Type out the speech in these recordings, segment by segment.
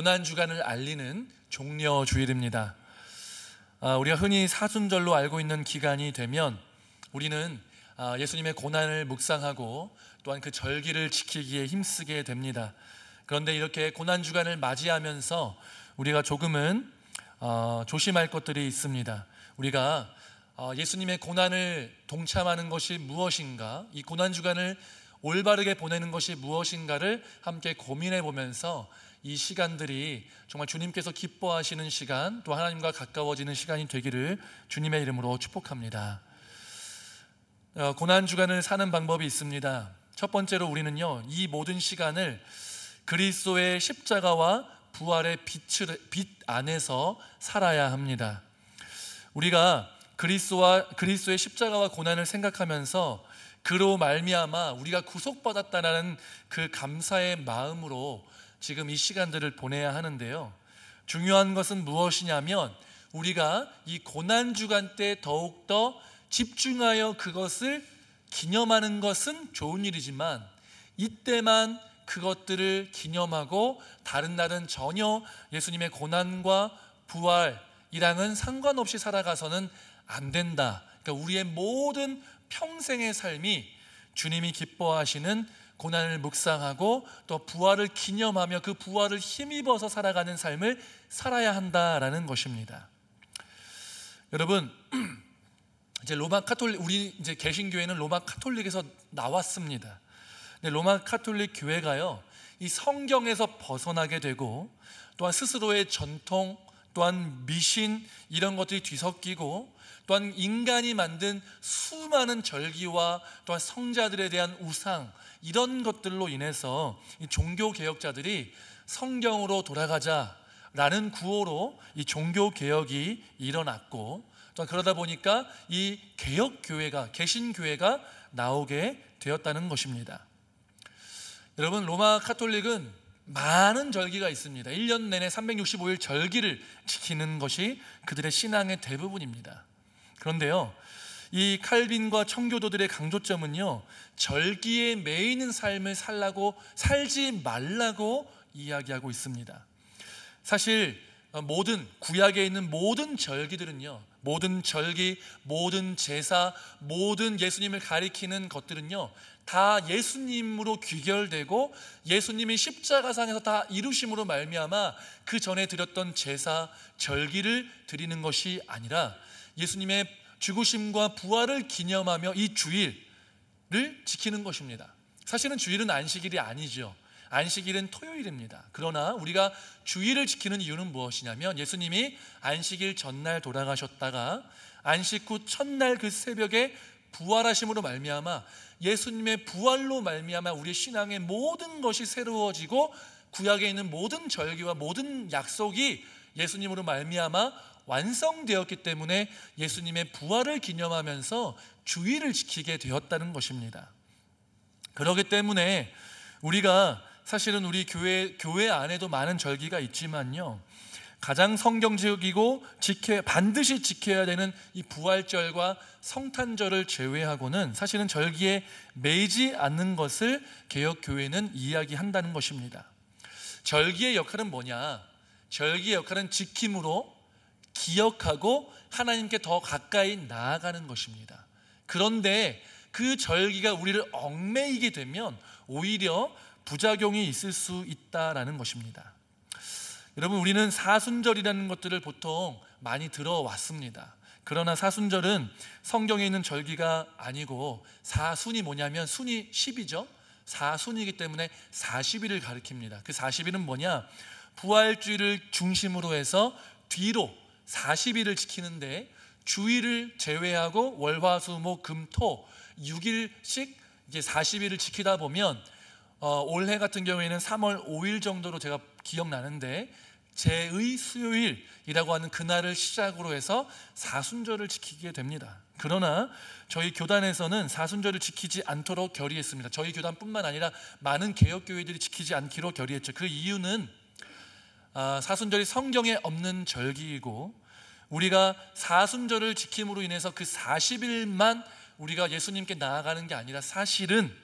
고난주간을 알리는 종려주일입니다. 우리가 흔히 사순절로 알고 있는 기간이 되면 우리는 예수님의 고난을 묵상하고 또한 그 절기를 지키기에 힘쓰게 됩니다. 그런데 이렇게 고난주간을 맞이하면서 우리가 조금은 조심할 것들이 있습니다. 우리가 예수님의 고난을 동참하는 것이 무엇인가, 이 고난주간을 올바르게 보내는 것이 무엇인가를 함께 고민해 보면서 이 시간들이 정말 주님께서 기뻐하시는 시간, 또 하나님과 가까워지는 시간이 되기를 주님의 이름으로 축복합니다. 고난주간을 사는 방법이 있습니다. 첫 번째로 우리는요, 이 모든 시간을 그리스도의 십자가와 부활의 빛 안에서 살아야 합니다. 우리가 그리스도의 십자가와 고난을 생각하면서 그로 말미암아 우리가 구속받았다는 그 감사의 마음으로 지금 이 시간들을 보내야 하는데요, 중요한 것은 무엇이냐면 우리가 이 고난주간 때 더욱더 집중하여 그것을 기념하는 것은 좋은 일이지만 이때만 그것들을 기념하고 다른 날은 전혀 예수님의 고난과 부활이랑은 상관없이 살아가서는 안 된다. 그러니까 우리의 모든 평생의 삶이 주님이 기뻐하시는 고난을 묵상하고 또 부활을 기념하며 그 부활을 힘입어서 살아가는 삶을 살아야 한다라는 것입니다. 여러분, 이제 우리 이제 개신교회는 로마 카톨릭에서 나왔습니다. 근데 로마 카톨릭 교회가요, 이 성경에서 벗어나게 되고 또한 스스로의 전통, 또한 미신 이런 것들이 뒤섞이고 또한 인간이 만든 수많은 절기와 또한 성자들에 대한 우상 이런 것들로 인해서 이 종교개혁자들이 성경으로 돌아가자라는 구호로 이 종교개혁이 일어났고 또 그러다 보니까 이 개혁교회가 개신교회가 나오게 되었다는 것입니다. 여러분, 로마 카톨릭은 많은 절기가 있습니다. 1년 내내 365일 절기를 지키는 것이 그들의 신앙의 대부분입니다. 그런데요, 이 칼빈과 청교도들의 강조점은요, 절기에 매이는 삶을 살지 말라고 이야기하고 있습니다. 사실 모든 구약에 있는 모든 절기들은요, 모든 절기, 모든 제사, 모든 예수님을 가리키는 것들은요, 다 예수님으로 귀결되고 예수님이 십자가상에서 다 이루심으로 말미암아 그 전에 드렸던 제사, 절기를 드리는 것이 아니라 예수님의 죽으심과 부활을 기념하며 이 주일을 지키는 것입니다. 사실은 주일은 안식일이 아니죠. 안식일은 토요일입니다. 그러나 우리가 주일을 지키는 이유는 무엇이냐면 예수님이 안식일 전날 돌아가셨다가 안식 후 첫날 그 새벽에 부활하심으로 말미암아 예수님의 부활로 말미암아 우리의 신앙의 모든 것이 새로워지고 구약에 있는 모든 절기와 모든 약속이 예수님으로 말미암아 완성되었기 때문에 예수님의 부활을 기념하면서 주일을 지키게 되었다는 것입니다. 그렇기 때문에 우리가 사실은 우리 교회 안에도 많은 절기가 있지만요, 가장 성경적이고 반드시 지켜야 되는 이 부활절과 성탄절을 제외하고는 사실은 절기에 매이지 않는 것을 개혁교회는 이야기한다는 것입니다. 절기의 역할은 뭐냐? 절기의 역할은 지킴으로 기억하고 하나님께 더 가까이 나아가는 것입니다. 그런데 그 절기가 우리를 얽매이게 되면 오히려 부작용이 있을 수 있다라는 것입니다. 여러분, 우리는 사순절이라는 것들을 보통 많이 들어왔습니다. 그러나 사순절은 성경에 있는 절기가 아니고 사순이 뭐냐면 순이 10이죠. 사순이기 때문에 40일을 가리킵니다. 그 40일은 뭐냐? 부활주일을 중심으로 해서 뒤로 40일을 지키는데 주일을 제외하고 월화수목금토 6일씩 이제 40일을 지키다 보면 올해 같은 경우에는 3월 5일 정도로 제가 기억나는데 제의 수요일이라고 하는 그날을 시작으로 해서 사순절을 지키게 됩니다. 그러나 저희 교단에서는 사순절을 지키지 않도록 결의했습니다. 저희 교단뿐만 아니라 많은 개혁교회들이 지키지 않기로 결의했죠. 그 이유는 사순절이 성경에 없는 절기이고 우리가 사순절을 지킴으로 인해서 그 40일만 우리가 예수님께 나아가는 게 아니라 사실은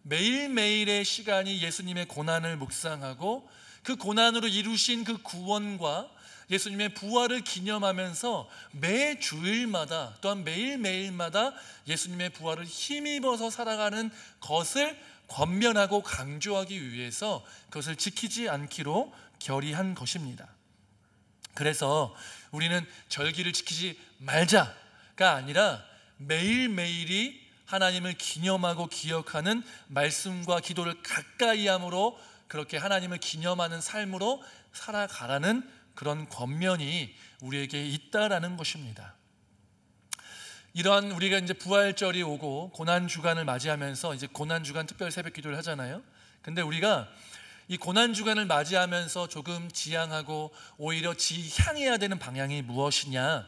매일매일의 시간이 예수님의 고난을 묵상하고 그 고난으로 이루신 그 구원과 예수님의 부활을 기념하면서 매 주일마다 또한 매일매일마다 예수님의 부활을 힘입어서 살아가는 것을 권면하고 강조하기 위해서 그것을 지키지 않기로 결의한 것입니다. 그래서 우리는 절기를 지키지 말자가 아니라 매일매일이 하나님을 기념하고 기억하는 말씀과 기도를 가까이 함으로 그렇게 하나님을 기념하는 삶으로 살아가라는 그런 권면이 우리에게 있다라는 것입니다. 이러한 우리가 이제 부활절이 오고 고난 주간을 맞이하면서 이제 고난 주간 특별 새벽 기도를 하잖아요. 근데 우리가 이 고난 주간을 맞이하면서 조금 지향하고 오히려 지향해야 되는 방향이 무엇이냐?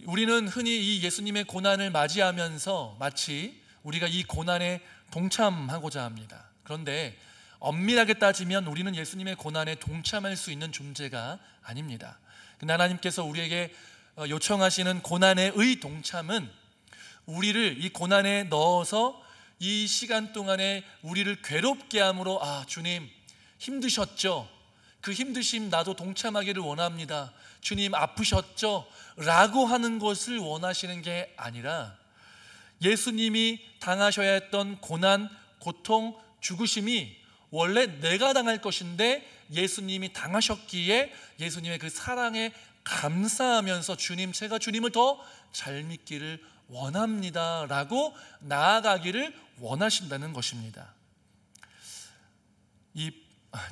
우리는 흔히 이 예수님의 고난을 맞이하면서 마치 우리가 이 고난에 동참하고자 합니다. 그런데 엄밀하게 따지면 우리는 예수님의 고난에 동참할 수 있는 존재가 아닙니다. 근데 하나님께서 우리에게 요청하시는 고난의 동참은 우리를 이 고난에 넣어서 이 시간 동안에 우리를 괴롭게 함으로 주님 힘드셨죠? 그 힘드심 나도 동참하기를 원합니다. 주님 아프셨죠? 라고 하는 것을 원하시는 게 아니라 예수님이 당하셔야 했던 고난, 고통, 죽으심이 원래 내가 당할 것인데 예수님이 당하셨기에 예수님의 그 사랑에 감사하면서 주님, 제가 주님을 더 잘 믿기를 원합니다 라고 나아가기를 원하신다는 것입니다. 이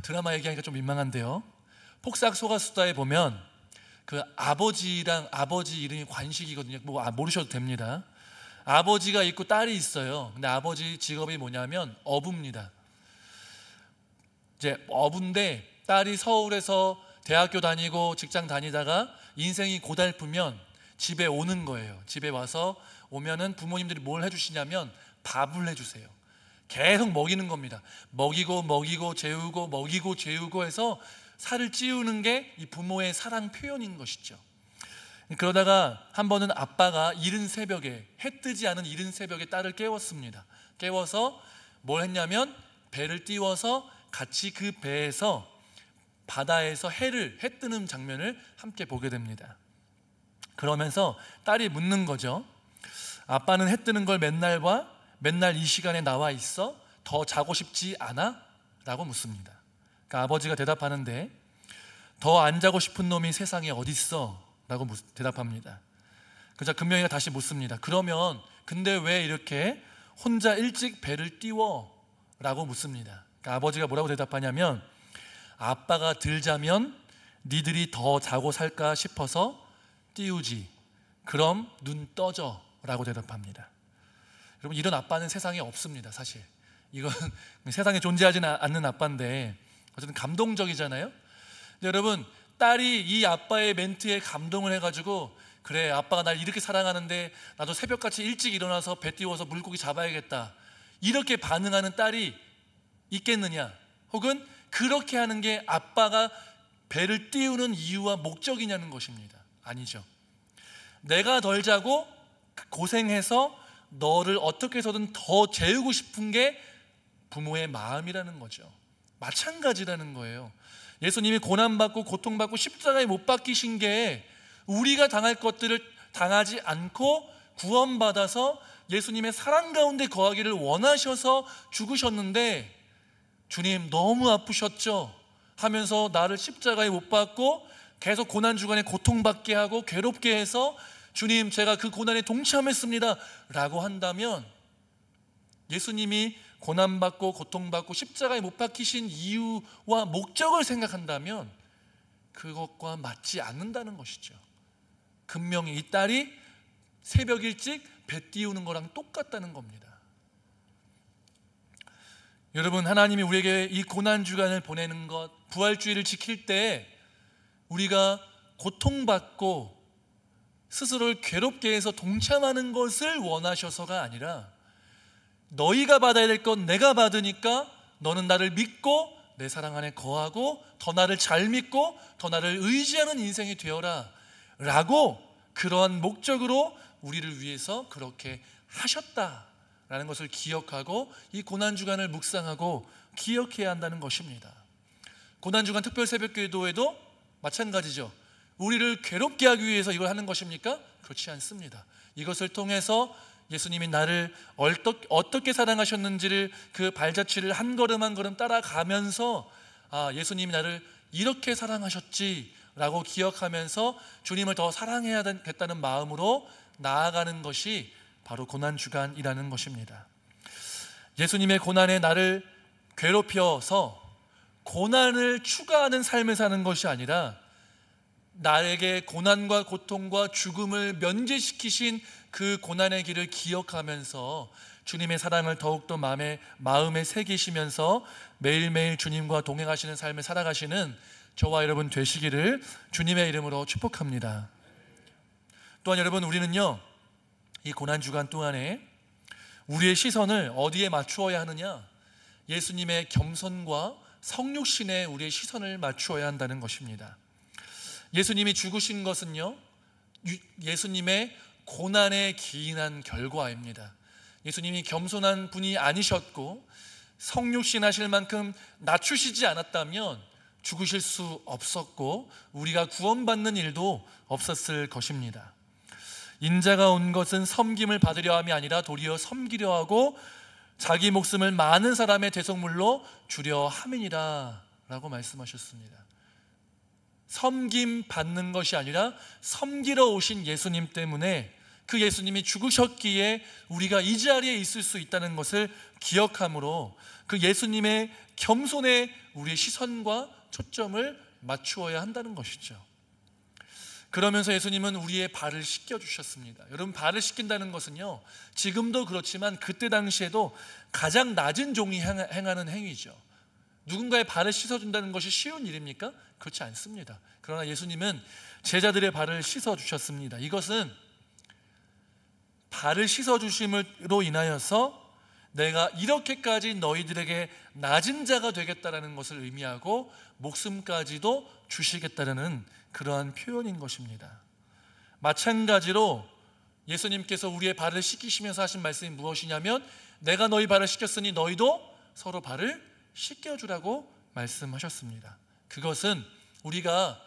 드라마 얘기하니까 좀 민망한데요, 폭삭 소가수다에 보면 그 아버지 이름이 관식이거든요. 모르셔도 됩니다. 아버지가 있고 딸이 있어요. 근데 아버지 직업이 뭐냐면 어부입니다. 이제 어부인데 딸이 서울에서 대학교 다니고 직장 다니다가 인생이 고달프면 집에 오는 거예요. 집에 오면은 부모님들이 뭘 해주시냐면 밥을 해주세요. 계속 먹이는 겁니다. 먹이고 재우고 먹이고 재우고 해서 살을 찌우는 게 이 부모의 사랑 표현인 것이죠. 그러다가 한 번은 아빠가 이른 새벽에, 해 뜨지 않은 이른 새벽에 딸을 깨웠습니다. 깨워서 뭘 했냐면 배를 띄워서 같이 그 배에서 바다에서 해 뜨는 장면을 함께 보게 됩니다. 그러면서 딸이 묻는 거죠. 아빠는 해 뜨는 걸 맨날 봐? 맨날 이 시간에 나와 있어? 더 자고 싶지 않아? 라고 묻습니다. 그러니까 아버지가 대답하는데 더 안 자고 싶은 놈이 세상에 어딨어? 라고 대답합니다. 그러자 금명이가 다시 묻습니다. 그러면 근데 왜 이렇게 혼자 일찍 배를 띄워? 라고 묻습니다. 그러니까 아버지가 뭐라고 대답하냐면 아빠가 들자면 니들이 더 자고 살까 싶어서 띄우지. 그럼 눈 떠져 라고 대답합니다. 여러분, 이런 아빠는 세상에 없습니다. 사실 이건 세상에 존재하지 않는 아빠인데 어쨌든 감동적이잖아요. 근데 여러분, 딸이 이 아빠의 멘트에 감동을 해가지고 그래, 아빠가 날 이렇게 사랑하는데 나도 새벽같이 일찍 일어나서 배 띄워서 물고기 잡아야겠다, 이렇게 반응하는 딸이 있겠느냐? 혹은 그렇게 하는 게 아빠가 배를 띄우는 이유와 목적이냐는 것입니다. 아니죠. 내가 덜 자고 고생해서 너를 어떻게 해서든 더 재우고 싶은 게 부모의 마음이라는 거죠. 마찬가지라는 거예요. 예수님이 고난받고 고통받고 십자가에 못 박히신 게 우리가 당할 것들을 당하지 않고 구원받아서 예수님의 사랑 가운데 거하기를 원하셔서 죽으셨는데, 주님 너무 아프셨죠? 하면서 나를 십자가에 못 박고 계속 고난주간에 고통받게 하고 괴롭게 해서 주님 제가 그 고난에 동참했습니다 라고 한다면, 예수님이 고난받고 고통받고 십자가에 못 박히신 이유와 목적을 생각한다면 그것과 맞지 않는다는 것이죠. 금명이 이 딸이 새벽 일찍 배 띄우는 거랑 똑같다는 겁니다. 여러분, 하나님이 우리에게 이 고난주간을 보내는 것, 부활주의를 지킬 때 우리가 고통받고 스스로를 괴롭게 해서 동참하는 것을 원하셔서가 아니라, 너희가 받아야 될 건 내가 받으니까 너는 나를 믿고 내 사랑 안에 거하고 더 나를 잘 믿고 더 나를 의지하는 인생이 되어라 라고, 그러한 목적으로 우리를 위해서 그렇게 하셨다라는 것을 기억하고 이 고난주간을 묵상하고 기억해야 한다는 것입니다. 고난주간 특별 새벽기도에도 마찬가지죠. 우리를 괴롭게 하기 위해서 이걸 하는 것입니까? 그렇지 않습니다. 이것을 통해서 예수님이 나를 어떻게 사랑하셨는지를 그 발자취를 한 걸음 한 걸음 따라가면서 예수님이 나를 이렇게 사랑하셨지라고 기억하면서 주님을 더 사랑해야겠다는 마음으로 나아가는 것이 바로 고난주간이라는 것입니다. 예수님의 고난에 나를 괴롭혀서 고난을 추가하는 삶을 사는 것이 아니라 나에게 고난과 고통과 죽음을 면제시키신 그 고난의 길을 기억하면서 주님의 사랑을 더욱더 마음에 새기시면서 매일매일 주님과 동행하시는 삶을 살아가시는 저와 여러분 되시기를 주님의 이름으로 축복합니다. 또한 여러분, 우리는요, 이 고난주간 동안에 우리의 시선을 어디에 맞추어야 하느냐? 예수님의 겸손과 성육신에 우리의 시선을 맞추어야 한다는 것입니다. 예수님이 죽으신 것은요, 예수님의 고난에 기인한 결과입니다. 예수님이 겸손한 분이 아니셨고 성육신 하실 만큼 낮추시지 않았다면 죽으실 수 없었고 우리가 구원받는 일도 없었을 것입니다. 인자가 온 것은 섬김을 받으려 함이 아니라 도리어 섬기려 하고 자기 목숨을 많은 사람의 대속물로 주려 함이니라 라고 말씀하셨습니다. 섬김 받는 것이 아니라 섬기러 오신 예수님 때문에 그 예수님이 죽으셨기에 우리가 이 자리에 있을 수 있다는 것을 기억함으로 그 예수님의 겸손에 우리의 시선과 초점을 맞추어야 한다는 것이죠. 그러면서 예수님은 우리의 발을 씻겨주셨습니다. 여러분, 발을 씻긴다는 것은요, 지금도 그렇지만 그때 당시에도 가장 낮은 종이 행하는 행위죠. 누군가의 발을 씻어준다는 것이 쉬운 일입니까? 그렇지 않습니다. 그러나 예수님은 제자들의 발을 씻어주셨습니다. 이것은 발을 씻어주심으로 인하여서 내가 이렇게까지 너희들에게 낮은 자가 되겠다라는 것을 의미하고 목숨까지도 주시겠다는 그러한 표현인 것입니다. 마찬가지로 예수님께서 우리의 발을 씻기시면서 하신 말씀이 무엇이냐면 내가 너희 발을 씻겼으니 너희도 서로 발을 씻겨주라고 말씀하셨습니다. 그것은 우리가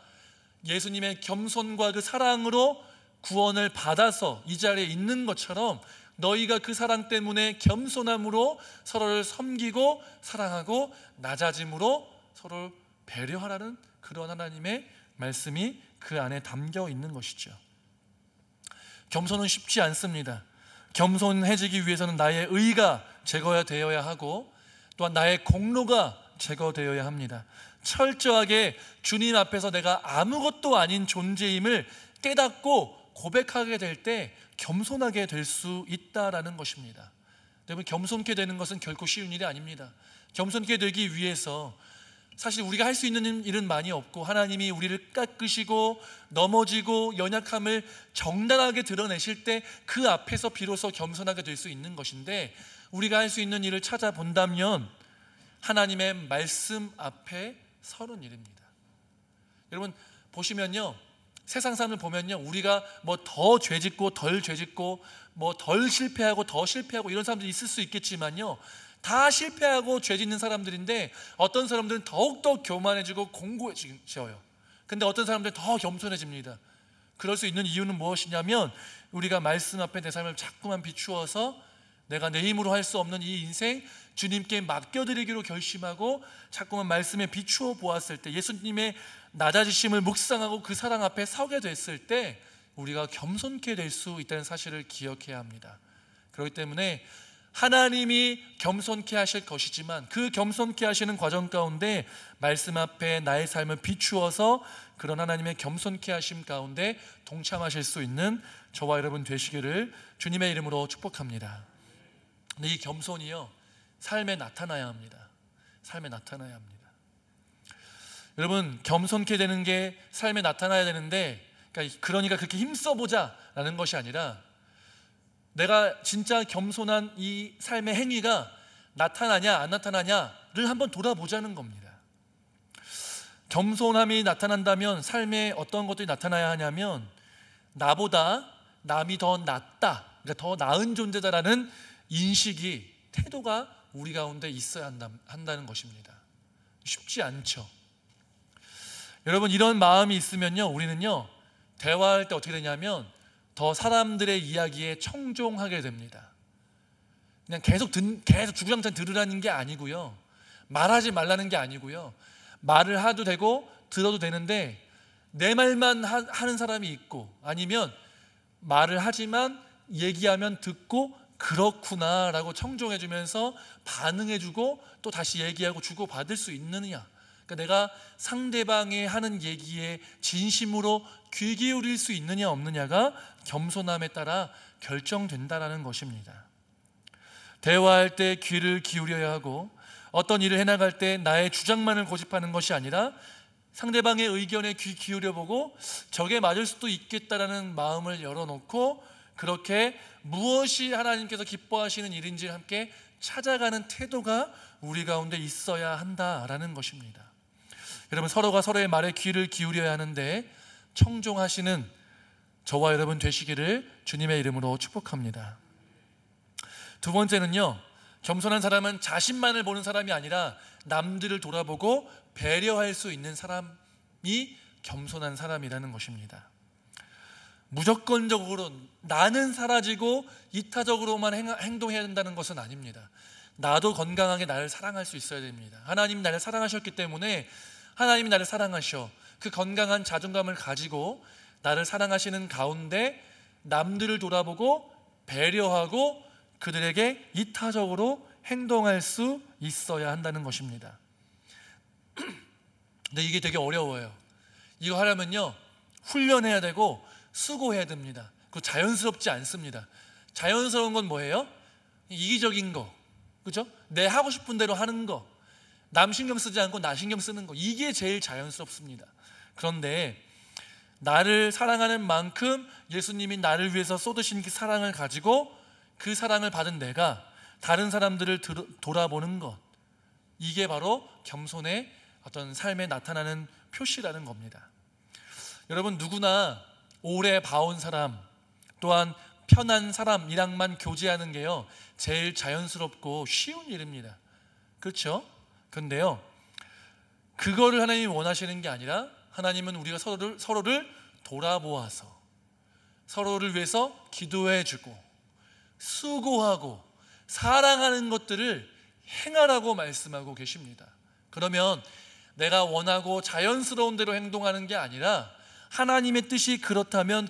예수님의 겸손과 그 사랑으로 구원을 받아서 이 자리에 있는 것처럼 너희가 그 사랑 때문에 겸손함으로 서로를 섬기고 사랑하고 낮아짐으로 서로를 배려하라는 그런 하나님의 말씀이 그 안에 담겨 있는 것이죠. 겸손은 쉽지 않습니다. 겸손해지기 위해서는 나의 의가 제거되어야 하고 또한 나의 공로가 제거되어야 합니다. 철저하게 주님 앞에서 내가 아무것도 아닌 존재임을 깨닫고 고백하게 될 때 겸손하게 될 수 있다라는 것입니다. 여러분, 겸손케 되는 것은 결코 쉬운 일이 아닙니다. 겸손케 되기 위해서 사실 우리가 할 수 있는 일은 많이 없고 하나님이 우리를 깎으시고 넘어지고 연약함을 정당하게 드러내실 때 그 앞에서 비로소 겸손하게 될 수 있는 것인데 우리가 할 수 있는 일을 찾아본다면 하나님의 말씀 앞에 서는 일입니다. 여러분 보시면요, 세상 사람을 보면요, 우리가 뭐 더 죄짓고 덜 죄짓고 뭐 덜 실패하고 더 실패하고 이런 사람들이 있을 수 있겠지만요, 다 실패하고 죄짓는 사람들인데 어떤 사람들은 더욱더 교만해지고 공고해져요. 근데 어떤 사람들은 더 겸손해집니다. 그럴 수 있는 이유는 무엇이냐면 우리가 말씀 앞에 내 삶을 자꾸만 비추어서 내가 내 힘으로 할 수 없는 이 인생 주님께 맡겨드리기로 결심하고 자꾸만 말씀에 비추어 보았을 때 예수님의 낮아지심을 묵상하고 그 사랑 앞에 서게 됐을 때 우리가 겸손케 될 수 있다는 사실을 기억해야 합니다. 그렇기 때문에 하나님이 겸손케 하실 것이지만 그 겸손케 하시는 과정 가운데 말씀 앞에 나의 삶을 비추어서 그런 하나님의 겸손케 하심 가운데 동참하실 수 있는 저와 여러분 되시기를 주님의 이름으로 축복합니다. 근데 이 겸손이요, 삶에 나타나야 합니다. 삶에 나타나야 합니다. 여러분, 겸손케 되는 게 삶에 나타나야 되는데 그러니까 그렇게 힘써보자라는 것이 아니라 내가 진짜 겸손한 이 삶의 행위가 나타나냐 안 나타나냐를 한번 돌아보자는 겁니다. 겸손함이 나타난다면 삶에 어떤 것들이 나타나야 하냐면 나보다 남이 더 낫다, 그러니까 더 나은 존재다라는 인식이, 태도가 우리 가운데 있어야 한다는 것입니다. 쉽지 않죠. 여러분, 이런 마음이 있으면요, 우리는요 대화할 때 어떻게 되냐면 더 사람들의 이야기에 청종하게 됩니다. 그냥 계속 주구장창 들으라는 게 아니고요, 말하지 말라는 게 아니고요, 말을 해도 되고 들어도 되는데 내 말만 하는 사람이 있고, 아니면 말을 하지만 얘기하면 듣고 그렇구나 라고 청종해주면서 반응해주고 또 다시 얘기하고 주고받을 수 있느냐, 그러니까 내가 상대방의 하는 얘기에 진심으로 귀 기울일 수 있느냐 없느냐가 겸손함에 따라 결정된다라는 것입니다. 대화할 때 귀를 기울여야 하고, 어떤 일을 해나갈 때 나의 주장만을 고집하는 것이 아니라 상대방의 의견에 귀 기울여보고 저게 맞을 수도 있겠다라는 마음을 열어놓고, 그렇게 무엇이 하나님께서 기뻐하시는 일인지를 함께 찾아가는 태도가 우리 가운데 있어야 한다라는 것입니다. 여러분, 서로가 서로의 말에 귀를 기울여야 하는데 청종하시는 저와 여러분 되시기를 주님의 이름으로 축복합니다. 두 번째는요, 겸손한 사람은 자신만을 보는 사람이 아니라 남들을 돌아보고 배려할 수 있는 사람이 겸손한 사람이라는 것입니다. 무조건적으로 나는 사라지고 이타적으로만 행동해야 된다는 것은 아닙니다. 나도 건강하게 나를 사랑할 수 있어야 됩니다. 하나님이 나를 사랑하셨기 때문에 하나님이 나를 사랑하셔, 그 건강한 자존감을 가지고 나를 사랑하시는 가운데 남들을 돌아보고 배려하고 그들에게 이타적으로 행동할 수 있어야 한다는 것입니다. 근데 이게 되게 어려워요. 이거 하려면요 훈련해야 되고 수고해야 됩니다. 그리고 자연스럽지 않습니다. 자연스러운 건 뭐예요? 이기적인 거, 그죠? 내 하고 싶은 대로 하는 거, 남 신경 쓰지 않고 나 신경 쓰는 거, 이게 제일 자연스럽습니다. 그런데 나를 사랑하는 만큼 예수님이 나를 위해서 쏟으신 그 사랑을 가지고 그 사랑을 받은 내가 다른 사람들을 돌아보는 것, 이게 바로 겸손의 어떤 삶에 나타나는 표시라는 겁니다. 여러분, 누구나 오래 봐온 사람, 또한 편한 사람이랑만 교제하는 게요 제일 자연스럽고 쉬운 일입니다. 그렇죠? 근데요, 그거를 하나님이 원하시는 게 아니라 하나님은 우리가 서로를 돌아보아서 서로를 위해서 기도해주고 수고하고 사랑하는 것들을 행하라고 말씀하고 계십니다. 그러면 내가 원하고 자연스러운 대로 행동하는 게 아니라 하나님의 뜻이 그렇다면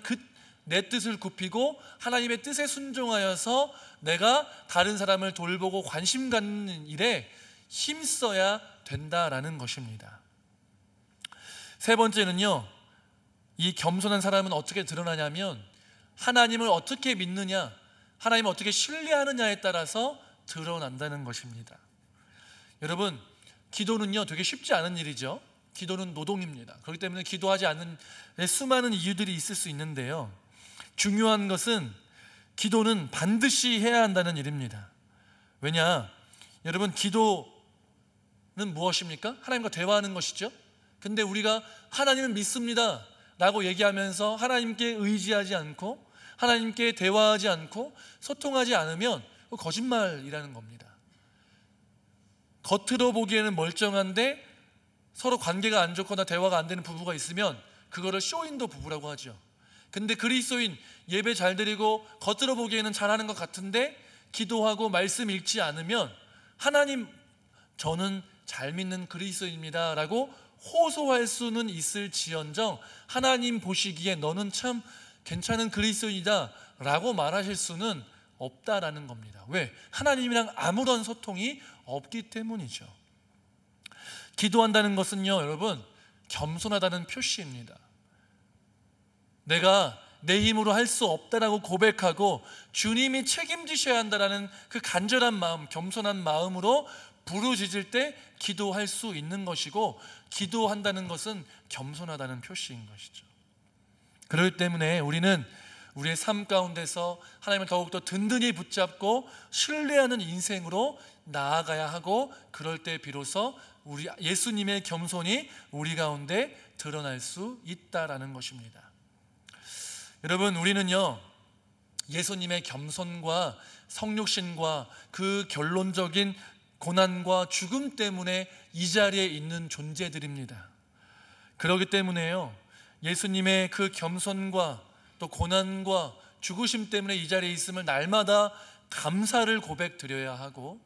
내 뜻을 굽히고 하나님의 뜻에 순종하여서 내가 다른 사람을 돌보고 관심 갖는 일에 힘써야 된다라는 것입니다. 세 번째는요, 이 겸손한 사람은 어떻게 드러나냐면 하나님을 어떻게 믿느냐, 하나님을 어떻게 신뢰하느냐에 따라서 드러난다는 것입니다. 여러분, 기도는요 되게 쉽지 않은 일이죠. 기도는 노동입니다. 그렇기 때문에 기도하지 않는 수많은 이유들이 있을 수 있는데요, 중요한 것은 기도는 반드시 해야 한다는 일입니다. 왜냐, 여러분, 기도는 무엇입니까? 하나님과 대화하는 것이죠. 근데 우리가 하나님을 믿습니다 라고 얘기하면서 하나님께 의지하지 않고 하나님께 대화하지 않고 소통하지 않으면 거짓말이라는 겁니다. 겉으로 보기에는 멀쩡한데 서로 관계가 안 좋거나 대화가 안 되는 부부가 있으면 그거를 쇼윈도 부부라고 하죠. 근데 그리스도인 예배 잘 드리고 겉으로 보기에는 잘하는 것 같은데 기도하고 말씀 읽지 않으면 하나님, 저는 잘 믿는 그리스도인입니다 라고 호소할 수는 있을지언정 하나님 보시기에 너는 참 괜찮은 그리스도인이다 라고 말하실 수는 없다라는 겁니다. 왜? 하나님이랑 아무런 소통이 없기 때문이죠. 기도한다는 것은요, 여러분, 겸손하다는 표시입니다. 내가 내 힘으로 할 수 없다라고 고백하고 주님이 책임지셔야 한다라는 그 간절한 마음, 겸손한 마음으로 부르짖을 때 기도할 수 있는 것이고, 기도한다는 것은 겸손하다는 표시인 것이죠. 그렇기 때문에 우리는 우리의 삶 가운데서 하나님을 더욱더 든든히 붙잡고 신뢰하는 인생으로 나아가야 하고, 그럴 때 비로소 우리 예수님의 겸손이 우리 가운데 드러날 수 있다라는 것입니다. 여러분, 우리는요 예수님의 겸손과 성육신과 그 결론적인 고난과 죽음 때문에 이 자리에 있는 존재들입니다. 그렇기 때문에요, 예수님의 그 겸손과 또 고난과 죽으심 때문에 이 자리에 있음을 날마다 감사를 고백드려야 하고,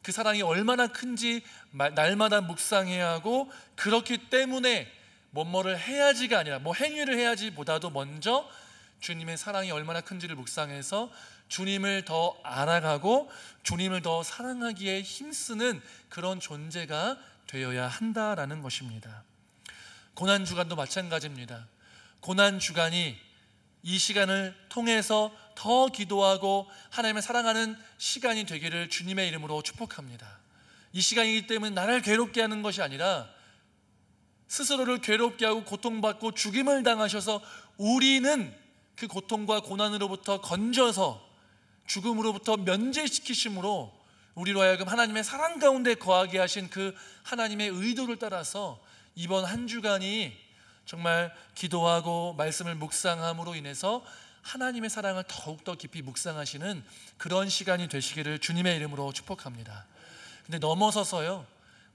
그 사랑이 얼마나 큰지 날마다 묵상해야 하고, 그렇기 때문에 뭐뭐를 해야지가 아니라 뭐 행위를 해야지 보다도 먼저 주님의 사랑이 얼마나 큰지를 묵상해서 주님을 더 알아가고 주님을 더 사랑하기에 힘쓰는 그런 존재가 되어야 한다라는 것입니다. 고난주간도 마찬가지입니다. 고난주간이 이 시간을 통해서 더 기도하고 하나님을 사랑하는 시간이 되기를 주님의 이름으로 축복합니다. 이 시간이기 때문에 나를 괴롭게 하는 것이 아니라 스스로를 괴롭게 하고 고통받고 죽임을 당하셔서 우리는 그 고통과 고난으로부터 건져서 죽음으로부터 면제시키심으로 우리로 하여금 하나님의 사랑 가운데 거하게 하신 그 하나님의 의도를 따라서 이번 한 주간이 정말 기도하고 말씀을 묵상함으로 인해서 하나님의 사랑을 더욱더 깊이 묵상하시는 그런 시간이 되시기를 주님의 이름으로 축복합니다. 근데 넘어서서요,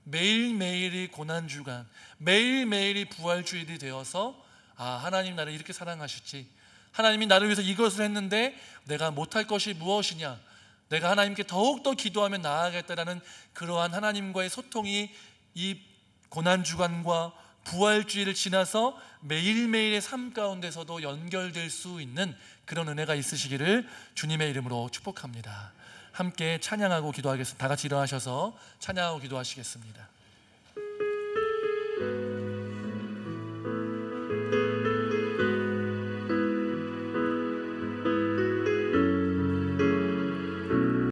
매일매일이 고난주간, 매일매일이 부활주일이 되어서 하나님 나를 이렇게 사랑하셨지, 하나님이 나를 위해서 이것을 했는데 내가 못할 것이 무엇이냐, 내가 하나님께 더욱더 기도하며 나아가겠다라는 그러한 하나님과의 소통이 이 고난주간과 부활주일을 지나서 매일매일의 삶 가운데서도 연결될 수 있는 그런 은혜가 있으시기를 주님의 이름으로 축복합니다. 함께 찬양하고 기도하겠습니다. 다 같이 일어나셔서 찬양하고 기도하시겠습니다.